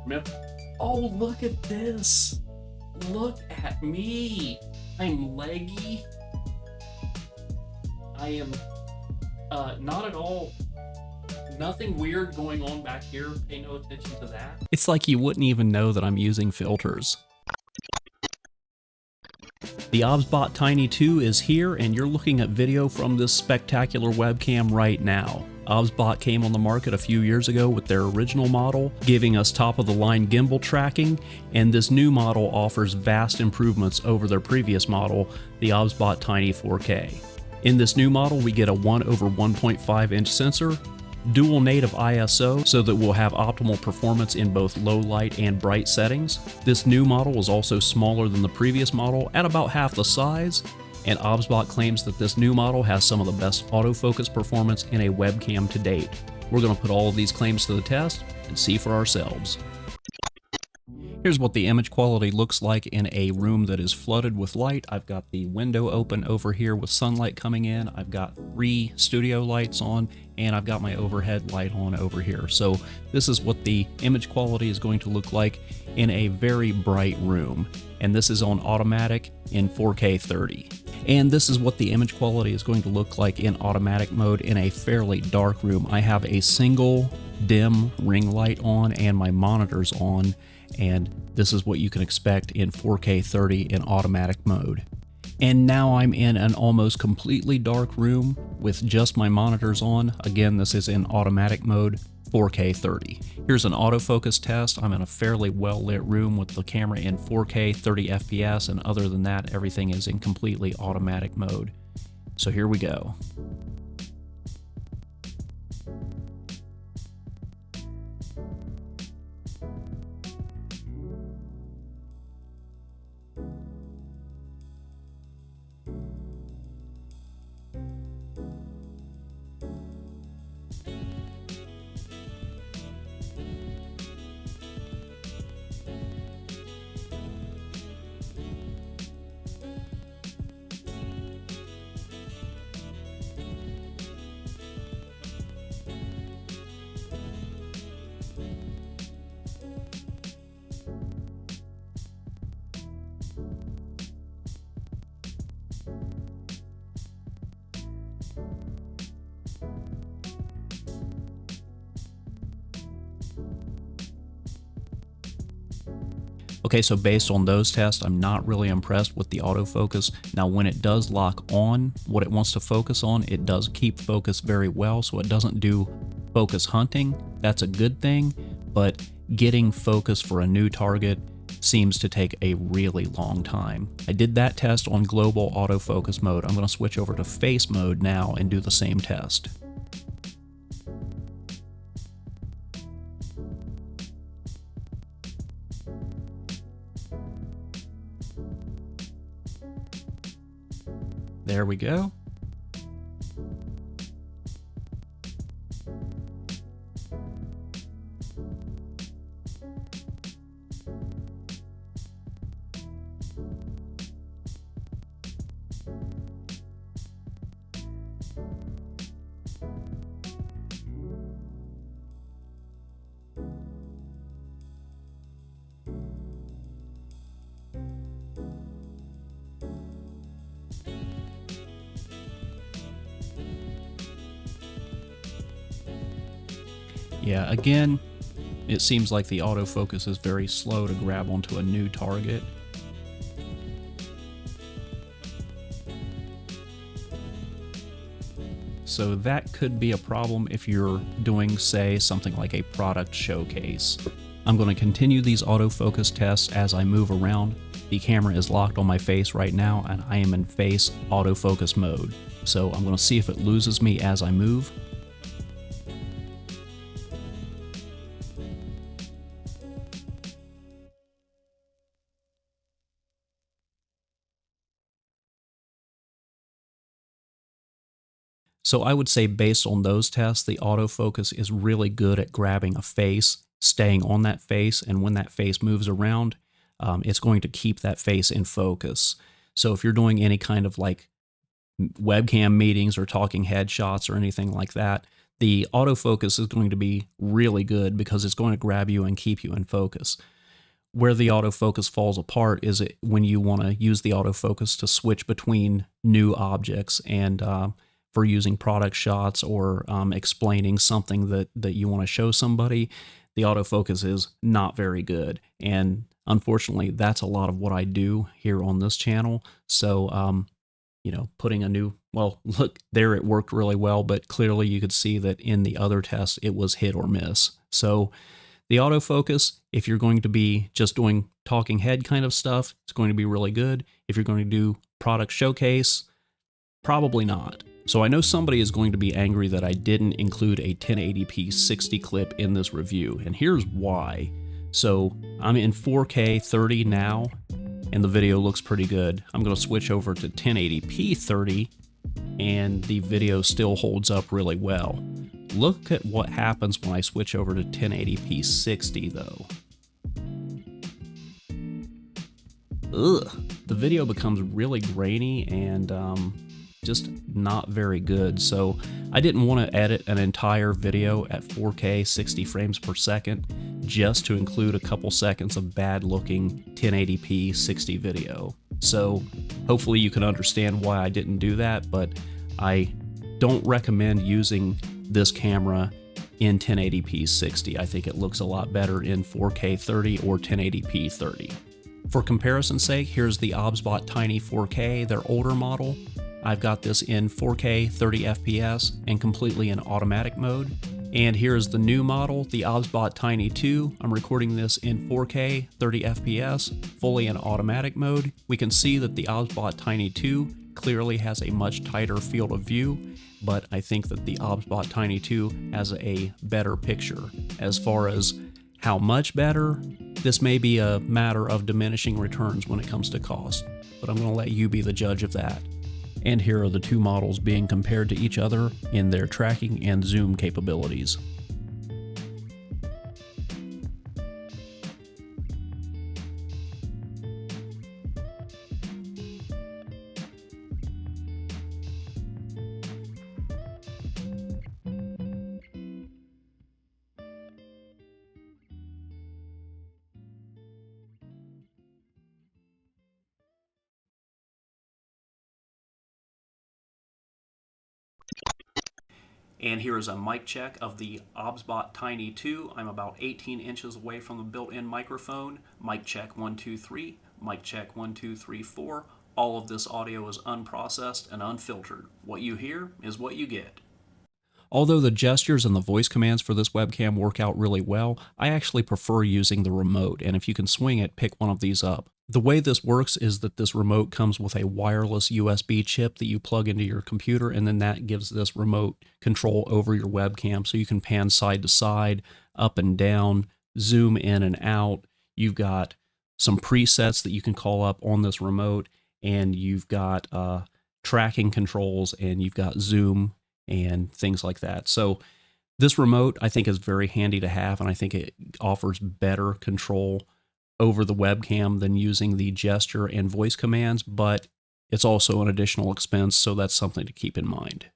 Remember? Oh, look at this. Look at me. I'm leggy. I am not at all. Nothing weird going on back here. Pay no attention to that. It's like you wouldn't even know that I'm using filters. The Obsbot Tiny 2 is here, and you're looking at video from this spectacular webcam right now. Obsbot came on the market a few years ago with their original model, giving us top-of-the-line gimbal tracking, and this new model offers vast improvements over their previous model, the Obsbot Tiny 4K. In this new model, we get a 1/1.5 inch sensor, dual native ISO so that we'll have optimal performance in both low light and bright settings. This new model is also smaller than the previous model at about half the size, and Obsbot claims that this new model has some of the best autofocus performance in a webcam to date. We're going to put all of these claims to the test and see for ourselves. Here's what the image quality looks like in a room that is flooded with light. I've got the window open over here with sunlight coming in. I've got 3 studio lights on, and I've got my overhead light on over here. So this is what the image quality is going to look like in a very bright room. And this is on automatic in 4K 30. And this is what the image quality is going to look like in automatic mode in a fairly dark room. I have a single dim ring light on and my monitors on, and this is what you can expect in 4K 30 in automatic mode. And now I'm in an almost completely dark room with just my monitors on. Again, this is in automatic mode, 4K 30. Here's an autofocus test. I'm in a fairly well lit room with the camera in 4K 30 FPS, and other than that, everything is in completely automatic mode. So here we go. Okay, so based on those tests, I'm not really impressed with the autofocus. Now, when it does lock on what it wants to focus on, it does keep focus very well, so it doesn't do focus hunting. That's a good thing, but getting focus for a new target seems to take a really long time. I did that test on global autofocus mode. I'm going to switch over to face mode now and do the same test. There we go. Yeah, again, it seems like the autofocus is very slow to grab onto a new target. So that could be a problem if you're doing, say, something like a product showcase. I'm going to continue these autofocus tests as I move around. The camera is locked on my face right now, and I am in face autofocus mode. So I'm going to see if it loses me as I move. So I would say based on those tests, the autofocus is really good at grabbing a face, staying on that face, and when that face moves around, it's going to keep that face in focus. So if you're doing any kind of like webcam meetings or talking headshots or anything like that, The autofocus is going to be really good because it's going to grab you and keep you in focus. Where the autofocus falls apart is when you want to use the autofocus to switch between new objects and for using product shots or explaining something that you want to show somebody. The autofocus is not very good, and unfortunately that's a lot of what I do here on this channel. So you know, putting a new, well, look there, it worked really well, but clearly you could see that in the other test it was hit or miss. So the autofocus, if you're going to be just doing talking head kind of stuff, it's going to be really good. If you're going to do product showcase, probably not. So I know somebody is going to be angry that I didn't include a 1080p 60 clip in this review, and here's why. So I'm in 4K 30 now, and the video looks pretty good. I'm going to switch over to 1080p 30, and the video still holds up really well. Look at what happens when I switch over to 1080p 60 though. Ugh, the video becomes really grainy and just not very good. So I didn't want to edit an entire video at 4K 60 frames per second just to include a couple seconds of bad looking 1080p 60 video. So hopefully you can understand why I didn't do that, but I don't recommend using this camera in 1080p 60. I think it looks a lot better in 4K 30 or 1080p 30. For comparison's sake, here's the Obsbot Tiny 4K, their older model. I've got this in 4K 30 FPS and completely in automatic mode. And here's the new model, the Obsbot Tiny 2. I'm recording this in 4K 30 FPS, fully in automatic mode. We can see that the Obsbot Tiny 2 clearly has a much tighter field of view, but I think that the Obsbot Tiny 2 has a better picture. As far as how much better, this may be a matter of diminishing returns when it comes to cost, but I'm going to let you be the judge of that. And here are the two models being compared to each other in their tracking and zoom capabilities. And here is a mic check of the Obsbot Tiny 2. I'm about 18 inches away from the built-in microphone. Mic check 1, 2, 3. Mic check 1, 2, 3, 4. All of this audio is unprocessed and unfiltered. What you hear is what you get. Although the gestures and the voice commands for this webcam work out really well, I actually prefer using the remote, and if you can swing it, pick one of these up. The way this works is that this remote comes with a wireless USB chip that you plug into your computer, and then that gives this remote control over your webcam, so you can pan side to side, up and down, zoom in and out. You've got some presets that you can call up on this remote, and you've got tracking controls, and you've got zoom and things like that. So this remote I think is very handy to have, and I think it offers better control over the webcam than using the gesture and voice commands, but it's also an additional expense, so that's something to keep in mind.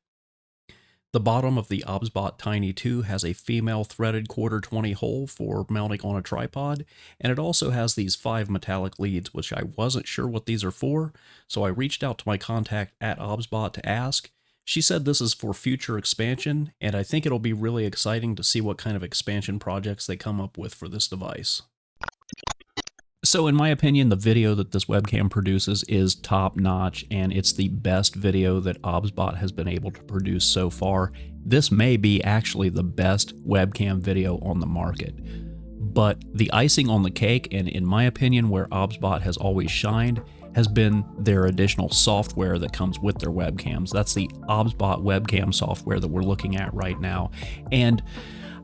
The bottom of the Obsbot Tiny 2 has a female threaded 1/4-20 hole for mounting on a tripod, and it also has these 5 metallic leads, which I wasn't sure what these are for, so I reached out to my contact at Obsbot to ask. She said this is for future expansion, and I think it'll be really exciting to see what kind of expansion projects they come up with for this device. So in my opinion, the video that this webcam produces is top-notch, and it's the best video that Obsbot has been able to produce so far. This may be actually the best webcam video on the market. But the icing on the cake, and in my opinion where Obsbot has always shined, has been their additional software that comes with their webcams. That's the Obsbot webcam software that we're looking at right now. And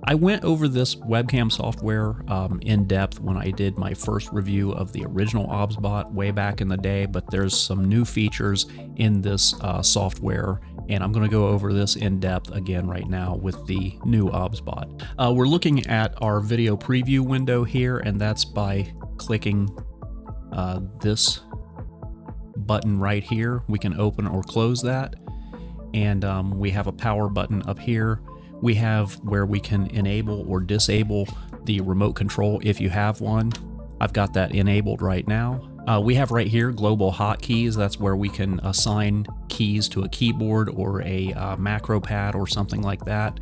I went over this webcam software in depth when I did my first review of the original Obsbot way back in the day, but there's some new features in this software, and I'm going to go over this in depth again right now with the new Obsbot. We're looking at our video preview window here, and that's by clicking this button right here. We can open or close that, and we have a power button up here. We have where we can enable or disable the remote control if you have one. I've got that enabled right now. We have right here global hotkeys. That's where we can assign keys to a keyboard or a macro pad or something like that.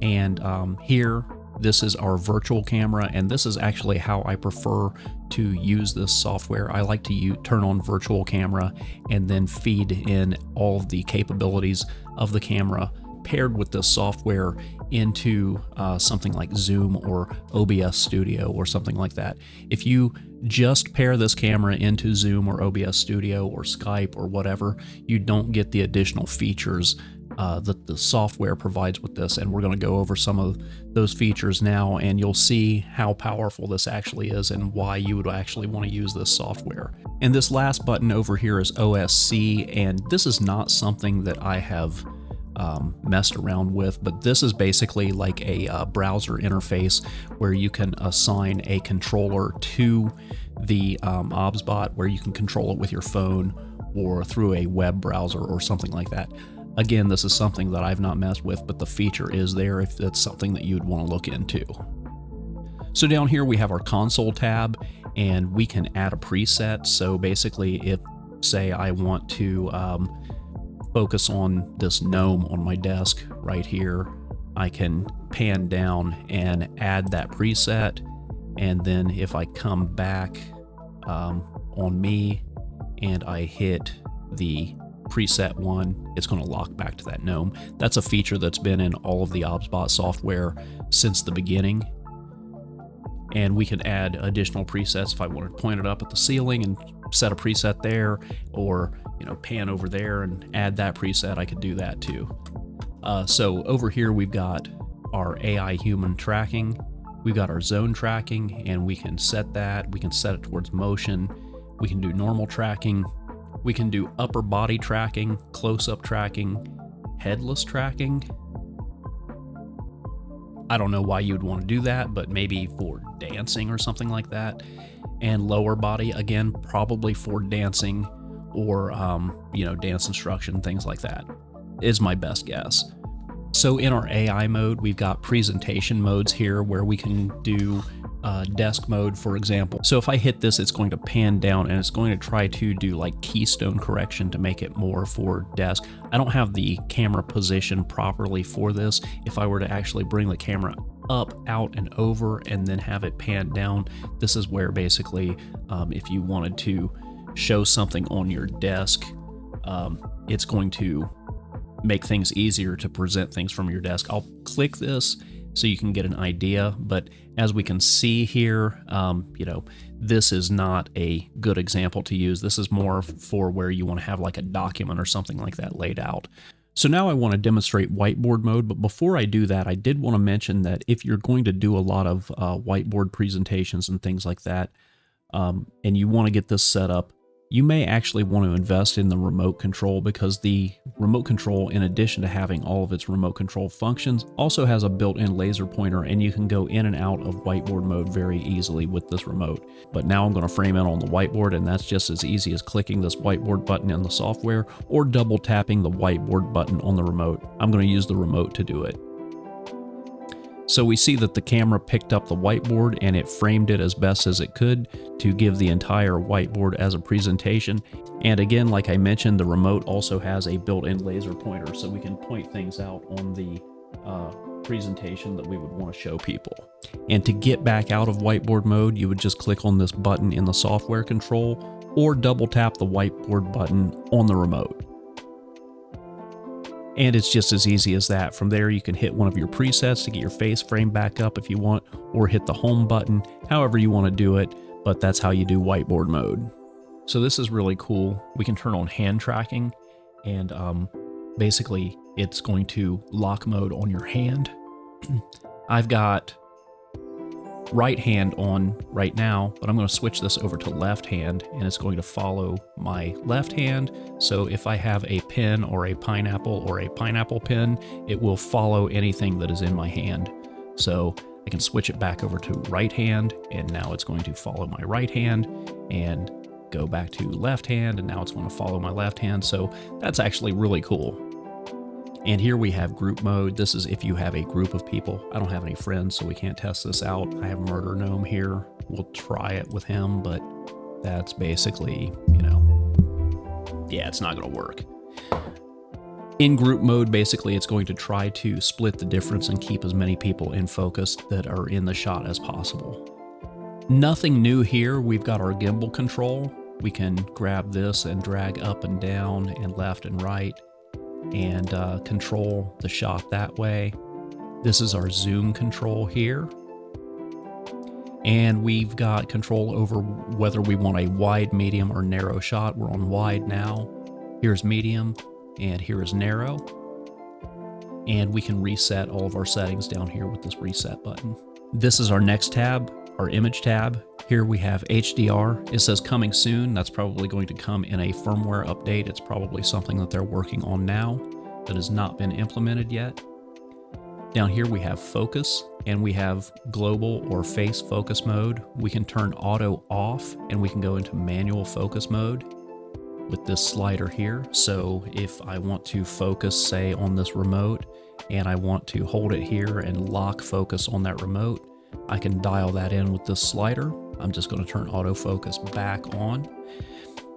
And here, this is our virtual camera, and this is actually how I prefer to use this software. I like to turn on virtual camera and then feed in all of the capabilities of the camera paired with this software into something like Zoom or OBS Studio or something like that. If you just pair this camera into Zoom or OBS Studio or Skype or whatever, you don't get the additional features that the software provides with this, and we're going to go over some of those features now, and you'll see how powerful this actually is and why you would actually want to use this software. And this last button over here is OSC, and this is not something that I have messed around with, but this is basically like a browser interface where you can assign a controller to the Obsbot, where you can control it with your phone or through a web browser or something like that. Again, this is something that I've not messed with, but the feature is there if that's something that you'd want to look into. So down here we have our console tab, and we can add a preset. So basically, if say I want to focus on this gnome on my desk right here, I can pan down and add that preset, and then if I come back on me and I hit the preset one, it's going to lock back to that gnome. That's a feature that's been in all of the Obsbot software since the beginning. And we can add additional presets if I want to point it up at the ceiling and set a preset there, or pan over there and add that preset. I could do that too. So over here we've got our AI human tracking, we've got our zone tracking, and we can set that. We can set it towards motion. We can do normal tracking. We can do upper body tracking, close-up tracking, headless tracking. I don't know why you'd want to do that, but maybe for dancing or something like that. And lower body, again, probably for dancing or, dance instruction, things like that, is my best guess. So in our AI mode, we've got presentation modes here where we can do desk mode, for example. So if I hit this, it's going to pan down and it's going to try to do like keystone correction to make it more for desk. I don't have the camera position properly for this. If I were to actually bring the camera up, out, and over and then have it pan down, this is where basically if you wanted to show something on your desk, it's going to make things easier to present things from your desk. I'll click this so you can get an idea, but as we can see here, this is not a good example to use. This is more for where you want to have like a document or something like that laid out. So now I want to demonstrate whiteboard mode, but before I do that, I did want to mention that if you're going to do a lot of whiteboard presentations and things like that, and you want to get this set up, you may actually want to invest in the remote control, because the remote control, in addition to having all of its remote control functions, also has a built-in laser pointer, and you can go in and out of whiteboard mode very easily with this remote. But now I'm going to frame in on the whiteboard, and that's just as easy as clicking this whiteboard button in the software or double tapping the whiteboard button on the remote. I'm going to use the remote to do it. So we see that the camera picked up the whiteboard and it framed it as best as it could to give the entire whiteboard as a presentation. And again, like I mentioned, the remote also has a built-in laser pointer, so we can point things out on the presentation that we would want to show people. And to get back out of whiteboard mode, you would just click on this button in the software control or double tap the whiteboard button on the remote. And it's just as easy as that. From there, you can hit one of your presets to get your face frame back up if you want, or hit the home button, however you want to do it, but that's how you do whiteboard mode. So this is really cool. We can turn on hand tracking, and basically it's going to lock mode on your hand. I've got right hand on right now, but I'm going to switch this over to left hand, and it's going to follow my left hand. So if I have a pen or a pineapple pen, it will follow anything that is in my hand. So I can switch it back over to right hand, and now it's going to follow my right hand, and go back to left hand, and now it's going to follow my left hand. So that's actually really cool. And here we have group mode. This is if you have a group of people. I don't have any friends, so we can't test this out. I have Murder Gnome here. We'll try it with him, but that's basically, yeah, it's not going to work. In group mode, basically, it's going to try to split the difference and keep as many people in focus that are in the shot as possible. Nothing new here. We've got our gimbal control. We can grab this and drag up and down and left and right and control the shot that way. This is our zoom control here. And we've got control over whether we want a wide, medium, or narrow shot. We're on wide now. Here's medium, and here is narrow. And we can reset all of our settings down here with this reset button. This is our next tab, our image tab. Here we have HDR. It says coming soon. That's probably going to come in a firmware update. It's probably something that they're working on now that has not been implemented yet. Down here we have focus, and we have global or face focus mode. We can turn auto off, and we can go into manual focus mode with this slider here. So if I want to focus, say, on this remote, and I want to hold it here and lock focus on that remote, I can dial that in with this slider. I'm just going to turn autofocus back on.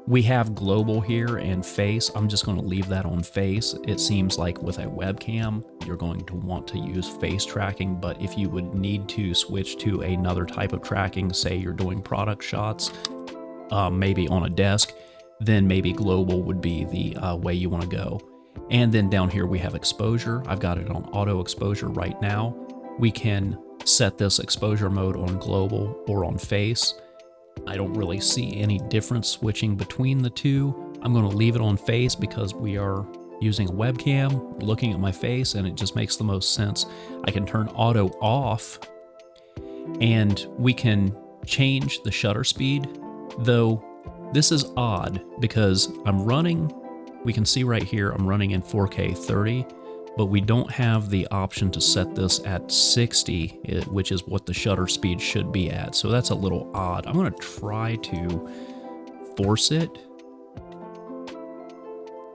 We have global here and face. I'm just going to leave that on face. It seems like with a webcam, you're going to want to use face tracking, but if you would need to switch to another type of tracking, say you're doing product shots, maybe on a desk, then maybe global would be the way you want to go. And then down here we have exposure. I've got it on auto exposure right now. We can set this exposure mode on global or on face. I don't really see any difference switching between the two. I'm going to leave it on face because we are using a webcam, looking at my face, and it just makes the most sense. I can turn auto off, and we can change the shutter speed, though this is odd because I'm running, we can see right here, I'm running in 4K 30, but we don't have the option to set this at 60, which is what the shutter speed should be at. So that's a little odd. I'm going to try to force it.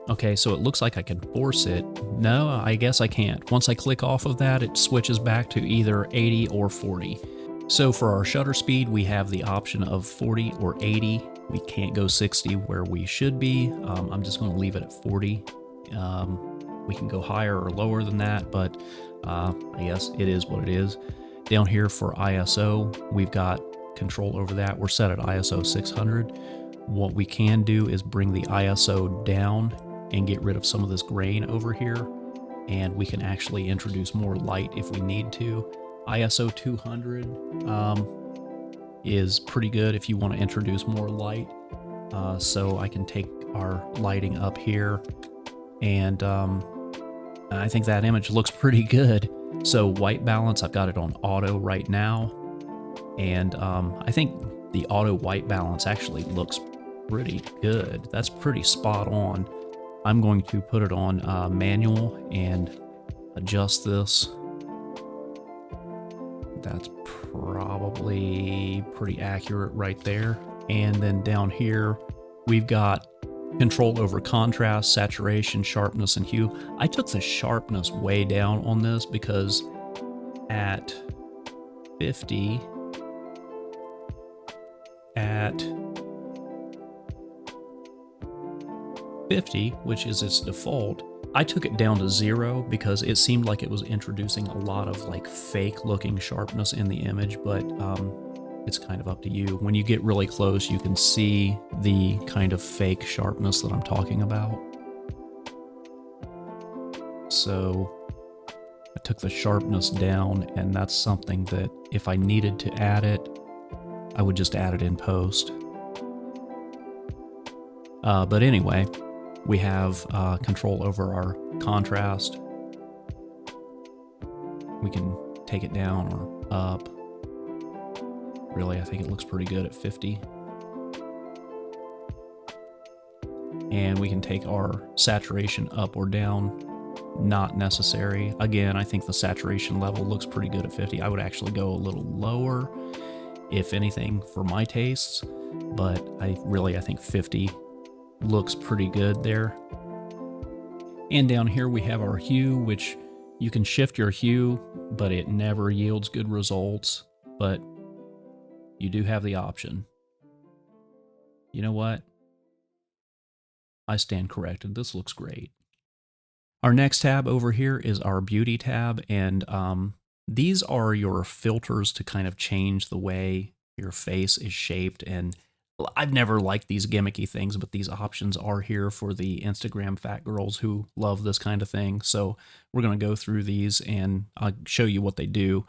Okay, so it looks like I can force it. No, I guess I can't. Once I click off of that, it switches back to either 80 or 40. So for our shutter speed, we have the option of 40 or 80. We can't go 60 where we should be. I'm just going to leave it at 40. We can go higher or lower than that, but I guess it is what it is. Down here for ISO, we've got control over that. We're set at ISO 600. What we can do is bring the ISO down and get rid of some of this grain over here, and we can actually introduce more light if we need to. ISO 200 is pretty good if you want to introduce more light. So I can take our lighting up here, and I think that image looks pretty good. So white balance, I've got it on auto right now, and I think the auto white balance actually looks pretty good. That's pretty spot on. I'm going to put it on manual and adjust this. That's probably pretty accurate right there. And then down here, we've got control over contrast, saturation, sharpness, and hue. I took the sharpness way down on this because at 50, which is its default, I took it down to 0 because it seemed like it was introducing a lot of like fake looking sharpness in the image, but it's kind of up to you. When you get really close, you can see the kind of fake sharpness that I'm talking about. So I took the sharpness down, and that's something that if I needed to add it, I would just add it in post. But anyway, we have control over our contrast. We can take it down or up. Really, I think it looks pretty good at 50. And we can take our saturation up or down. Not necessary. Again, I think the saturation level looks pretty good at 50. I would actually go a little lower, if anything, for my tastes. But I think 50 looks pretty good there. And down here we have our hue, which you can shift your hue, but it never yields good results. But you do have the option. You know what? I stand corrected. This looks great. Our next tab over here is our beauty tab, and these are your filters to kind of change the way your face is shaped. And I've never liked these gimmicky things, but these options are here for the Instagram fat girls who love this kind of thing. So we're going to go through these and I'll show you what they do.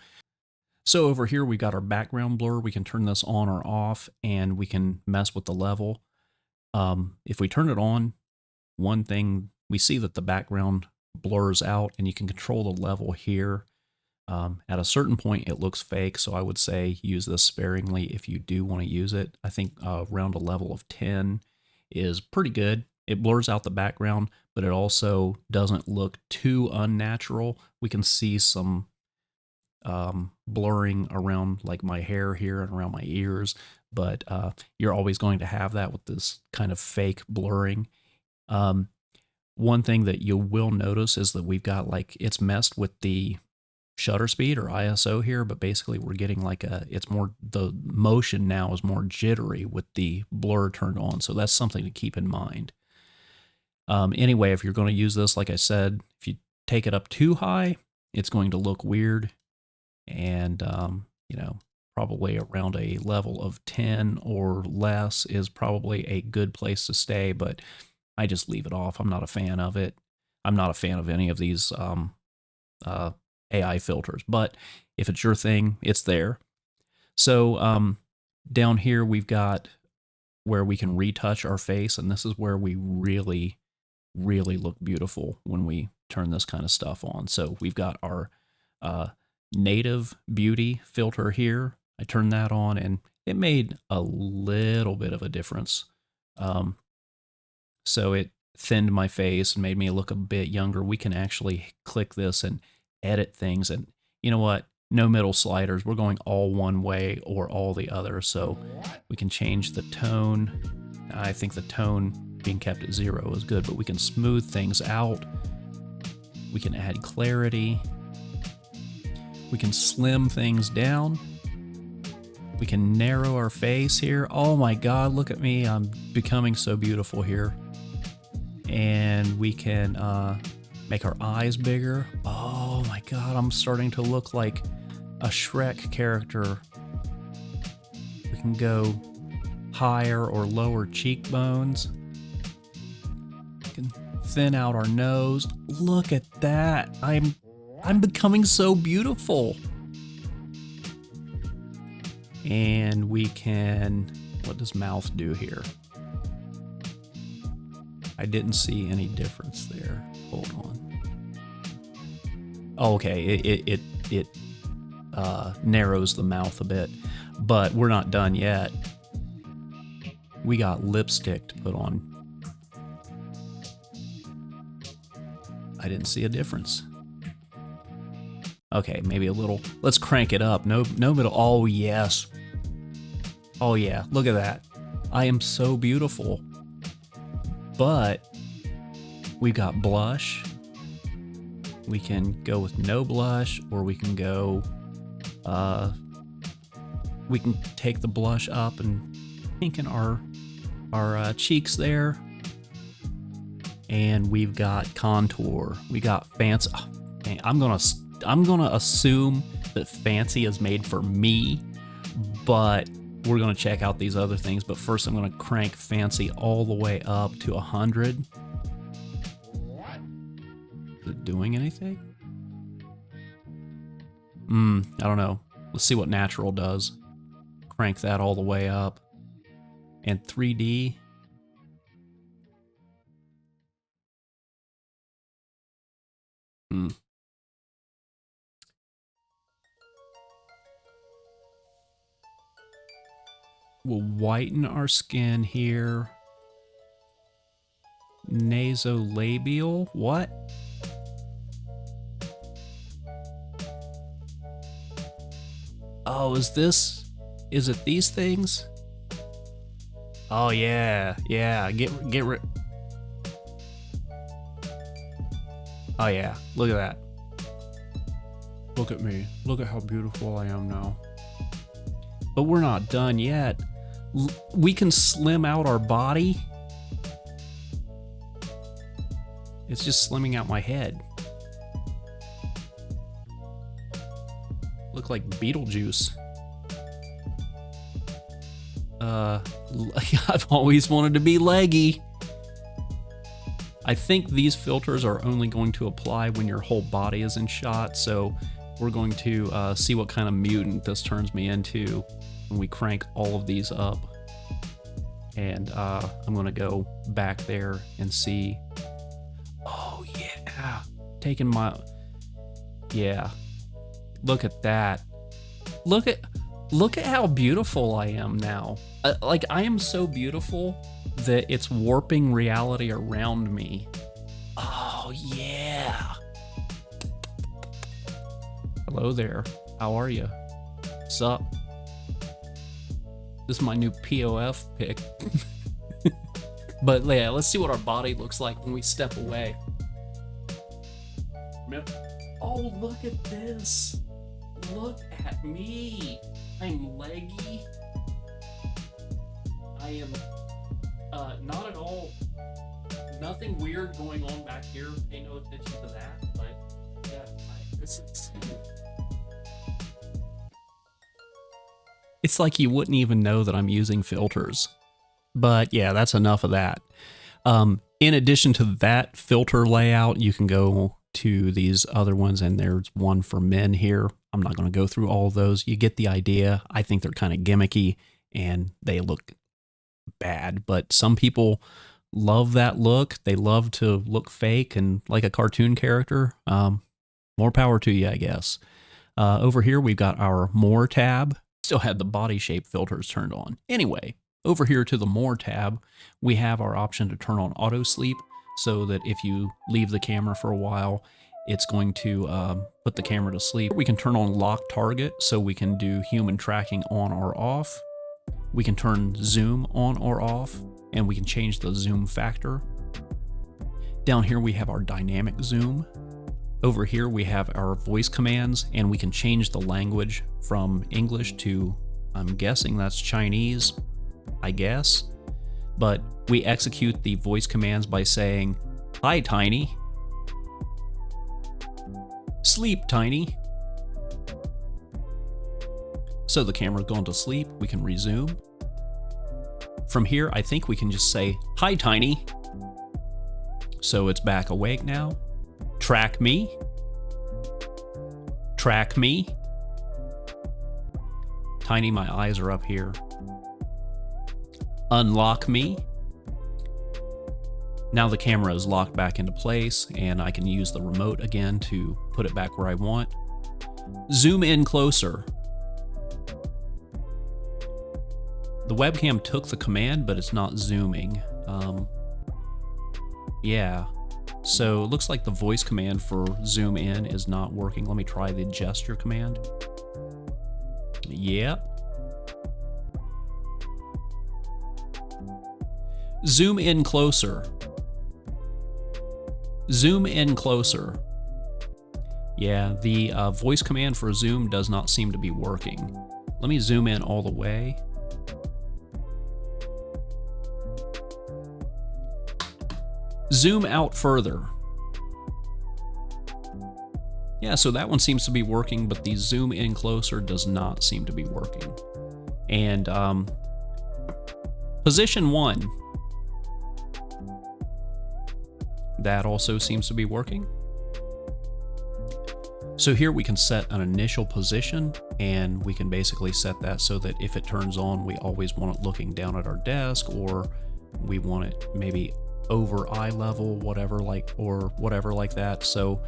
So over here we got our background blur. We can turn this on or off, and we can mess with the level. If we turn it on, one thing, we see that the background blurs out, and you can control the level here. At a certain point, it looks fake, so I would say use this sparingly if you do want to use it. I think around a level of 10 is pretty good. It blurs out the background, but it also doesn't look too unnatural. We can see some blurring around like my hair here and around my ears, but you're always going to have that with this kind of fake blurring. One thing that you will notice is that we've got like, it's messed with the shutter speed or ISO here, but basically we're getting like it's more, the motion now is more jittery with the blur turned on. So that's something to keep in mind. Anyway, if you're going to use this, like I said, if you take it up too high, it's going to look weird. And, you know, probably around a level of 10 or less is probably a good place to stay, but I just leave it off. I'm not a fan of it. I'm not a fan of any of these AI filters, but if it's your thing, it's there. So down here we've got where we can retouch our face, and this is where we really, really look beautiful when we turn this kind of stuff on. So we've got our native beauty filter here. I turned that on and it made a little bit of a difference. So it thinned my face and made me look a bit younger. We can actually click this and edit things, and you know what? No middle sliders. We're going all one way or all the other. So we can change the tone. I think the tone being kept at 0 is good, but we can smooth things out. We can add clarity. We can slim things down. We can narrow our face here. Oh my God, look at me. I'm becoming so beautiful here. And we can make our eyes bigger. Oh my God, I'm starting to look like a Shrek character. We can go higher or lower cheekbones. We can thin out our nose. Look at that. I'm becoming so beautiful. And we can, what does mouth do here? I didn't see any difference there. Hold on. Oh, okay, it narrows the mouth a bit, but we're not done yet. We got lipstick to put on. I didn't see a difference. Okay, maybe a little. Let's crank it up. No middle. Oh, yes. Oh, yeah. Look at that. I am so beautiful. But we've got blush. We can go with no blush, or we can go, we can take the blush up and pinken our cheeks there. And we've got contour. We got fancy. Oh, dang, I'm gonna assume that fancy is made for me, but we're gonna check out these other things. But first, I'm gonna crank fancy all the way up to 100. Is it doing anything? I don't know. Let's see what natural does. Crank that all the way up. And 3D. We'll whiten our skin here. Nasolabial? What? Oh, is it these things? Oh yeah, yeah. Get rid. Oh yeah, look at that. Look at me. Look at how beautiful I am now. But we're not done yet. We can slim out our body. It's just slimming out my head. Look like Beetlejuice. I've always wanted to be leggy. I think these filters are only going to apply when your whole body is in shot, so we're going to see what kind of mutant this turns me into when we crank all of these up. And I'm going to go back there and see. Oh, yeah. Taking my... Yeah. Look at that. Look at how beautiful I am now. Like, I am so beautiful that it's warping reality around me. Oh, yeah. Hello there. How are you? Sup? This is my new POF pick. But yeah, let's see what our body looks like when we step away. Oh, look at this. Look at me. I'm leggy. I am not at all, nothing weird going on back here. Pay no attention to that, but yeah, this is... It's like you wouldn't even know that I'm using filters. But yeah, that's enough of that. In addition to that filter layout, you can go to these other ones, and there's one for men here. I'm not going to go through all of those. You get the idea. I think they're kind of gimmicky and they look bad, but some people love that look. They love to look fake and like a cartoon character. More power to you, I guess. Over here, we've got our More tab. Still had the body shape filters turned on. Anyway, over here to the More tab, we have our option to turn on auto sleep, so that if you leave the camera for a while, it's going to put the camera to sleep. We can turn on lock target, so we can do human tracking on or off. We can turn zoom on or off, and we can change the zoom factor. Down here we have our dynamic zoom. Over here we have our voice commands, and we can change the language from English to, I'm guessing that's Chinese, I guess. But we execute the voice commands by saying, "Hi, Tiny." "Sleep, Tiny." So the camera's gone to sleep. We can resume. From here, I think we can just say, "Hi, Tiny." So it's back awake now. Track me. Track me. Tiny, my eyes are up here. Unlock me. Now the camera is locked back into place, and I can use the remote again to put it back where I want. Zoom in closer. The webcam took the command, but it's not zooming. Yeah. So it looks like the voice command for zoom in is not working. Let me try the gesture command. Yep. Zoom in closer. Zoom in closer. Yeah, the voice command for zoom does not seem to be working. Let me zoom in all the way. Zoom out further. Yeah, so that one seems to be working, but the zoom in closer does not seem to be working. And position 1. That also seems to be working. So here we can set an initial position, and we can basically set that so that if it turns on, we always want it looking down at our desk, or we want it maybe over eye level, whatever like that. So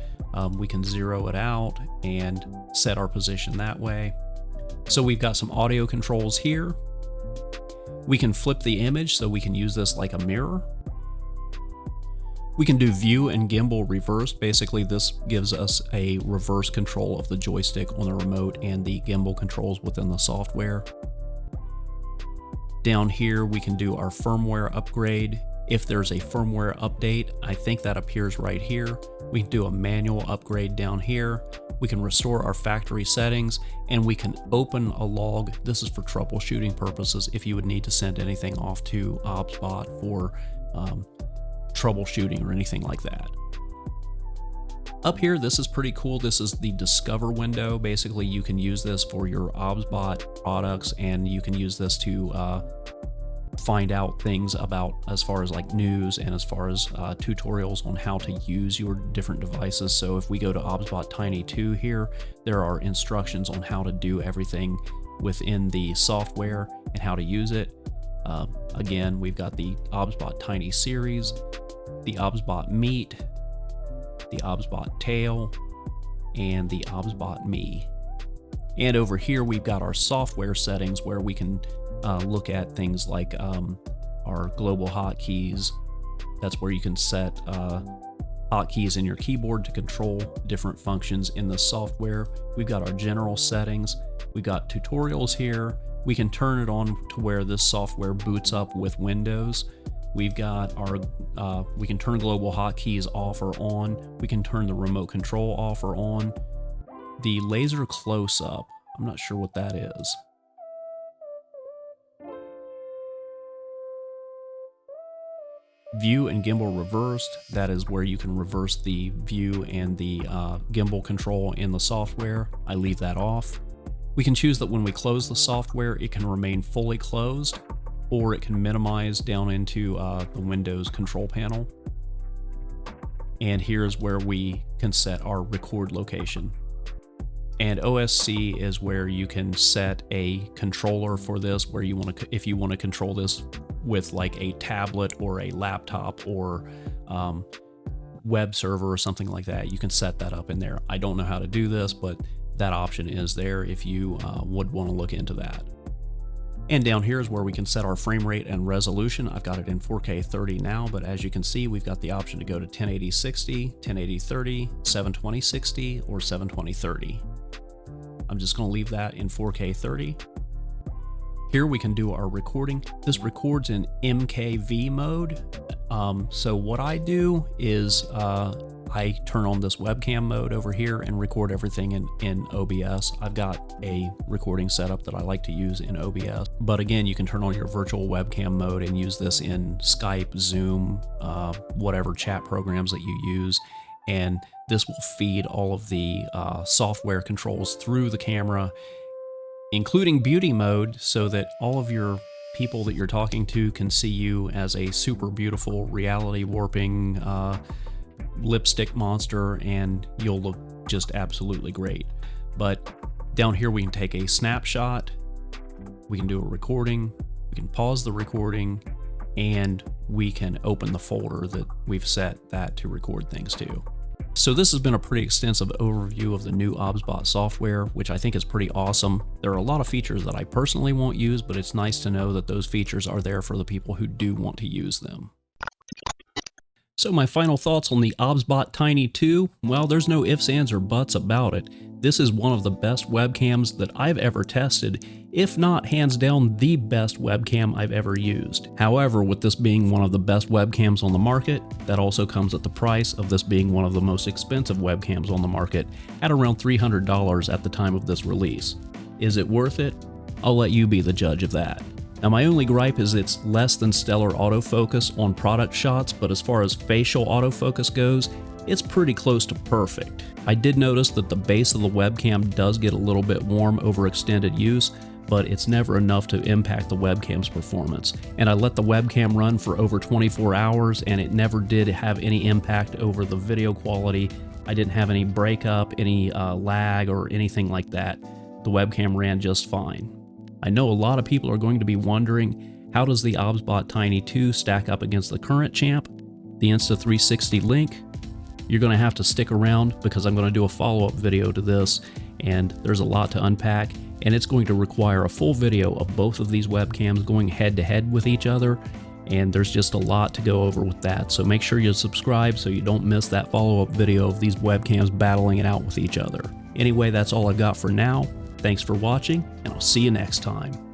we can zero it out and set our position that way. So we've got some audio controls here. We can flip the image, so we can use this like a mirror. We can do view and gimbal reverse. Basically, this gives us a reverse control of the joystick on the remote and the gimbal controls within the software. Down here, we can do our firmware upgrade. If there's a firmware update, I think that appears right here. We can do a manual upgrade down here. We can restore our factory settings, and we can open a log. This is for troubleshooting purposes if you would need to send anything off to Obsbot for troubleshooting or anything like that. Up here, this is pretty cool. This is the Discover window. Basically, you can use this for your Obsbot products, and you can use this to find out things about as far as like news and as far as tutorials on how to use your different devices. So if we go to Obsbot Tiny 2 here, there are instructions on how to do everything within the software and how to use it. Again, we've got the Obsbot Tiny series, the Obsbot Meet, the Obsbot Tail, and the Obsbot Me. And over here we've got our software settings where we can look at things like our global hotkeys. That's where you can set hotkeys in your keyboard to control different functions in the software. We've got our general settings. We've got tutorials here. We can turn it on to where this software boots up with Windows. We've got our, we can turn global hotkeys off or on. We can turn the remote control off or on. The laser close-up, I'm not sure what that is. View and gimbal reversed, that is where you can reverse the view and the gimbal control in the software. I leave that off. We can choose that when we close the software, it can remain fully closed, or it can minimize down into the Windows control panel. And here's where we can set our record location. And OSC is where you can set a controller for this, where you want to, if you want to control this with like a tablet or a laptop or web server or something like that, you can set that up in there. I don't know how to do this, but that option is there if you would want to look into that. And down here is where we can set our frame rate and resolution. I've got it in 4K 30 now, but as you can see, we've got the option to go to 1080 60, 1080 30, 720 60, or 720 30. I'm just going to leave that in 4K 30. Here we can do our recording. This records in MKV mode. So what I do is I turn on this webcam mode over here and record everything in OBS. I've got a recording setup that I like to use in OBS. But again, you can turn on your virtual webcam mode and use this in Skype, Zoom, whatever chat programs that you use. And this will feed all of the software controls through the camera, including beauty mode, so that all of your people that you're talking to can see you as a super beautiful reality warping lipstick monster, and you'll look just absolutely great. But down here we can take a snapshot, we can do a recording, we can pause the recording, and we can open the folder that we've set that to record things to. So this has been a pretty extensive overview of the new Obsbot software, which I think is pretty awesome. There are a lot of features that I personally won't use, but it's nice to know that those features are there for the people who do want to use them. So my final thoughts on the Obsbot Tiny 2, well, there's no ifs, ands, or buts about it. This is one of the best webcams that I've ever tested, if not hands down the best webcam I've ever used. However, with this being one of the best webcams on the market, that also comes at the price of this being one of the most expensive webcams on the market at around $300 at the time of this release. Is it worth it? I'll let you be the judge of that. Now my only gripe is it's less than stellar autofocus on product shots, but as far as facial autofocus goes, it's pretty close to perfect. I did notice that the base of the webcam does get a little bit warm over extended use, but it's never enough to impact the webcam's performance. And I let the webcam run for over 24 hours and it never did have any impact over the video quality. I didn't have any breakup, any lag, or anything like that. The webcam ran just fine. I know a lot of people are going to be wondering, how does the Obsbot Tiny 2 stack up against the current champ, the Insta360 Link? You're going to have to stick around because I'm going to do a follow-up video to this, and there's a lot to unpack, and it's going to require a full video of both of these webcams going head-to-head with each other, and there's just a lot to go over with that. So make sure you subscribe so you don't miss that follow-up video of these webcams battling it out with each other. Anyway, that's all I've got for now. Thanks for watching, and I'll see you next time.